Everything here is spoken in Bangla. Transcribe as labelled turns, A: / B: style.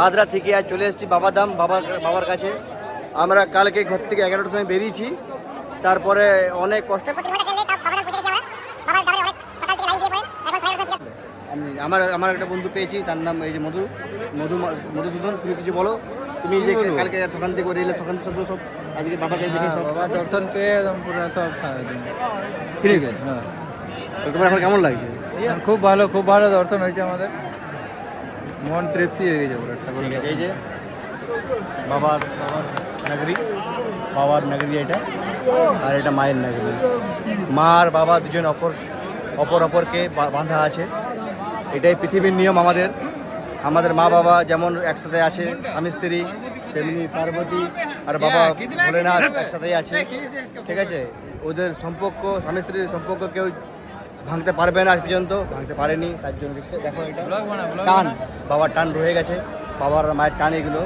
A: আদ্রা থেকে আজ চলে এসেছি বাবাধাম বাবার কাছে। আমরা কালকে ঘর থেকে 11টার সময় বেরিয়েছি, তারপরে অনেক কষ্ট আমার একটা বন্ধু পেয়েছি, তার নাম এই যে মধুসূদন। তুমি কিছু বলো, তুমি যে কালকে দোকান থেকে রেলে দোকান সব আজকে বাবার কাছে দেখে সব
B: দর্শন পেয়ে একদম পুরো সব
A: ঠিক আছে। হ্যাঁ, তোমার এখন কেমন লাগছে?
B: খুব ভালো দর্শন হয়েছে আমাদের, মন তৃপ্তি হয়ে গেছে পুরো ঠাকুর।
A: এই যে বাবার নগরী এটা, আর এটা মায়ের নগরী। মা আর বাবা দুজন অপরকে বাঁধা আছে। এটাই পৃথিবীর নিয়ম। আমাদের মা বাবা যেমন একসাথে আছে স্বামী স্ত্রী, তেমনি পার্বতী আর বাবা ভোলেনাথ একসাথেই আছে। ঠিক আছে, ওদের সম্পর্ক, স্বামী স্ত্রীর সম্পর্ক কেউ ভাঙতে পারবে না, আজ পর্যন্ত ভাঙতে পারেনি। তার জন্য দেখো এটা টান, বাবার টান রয়ে গেছে, বাবার মায়ের টান এগুলো।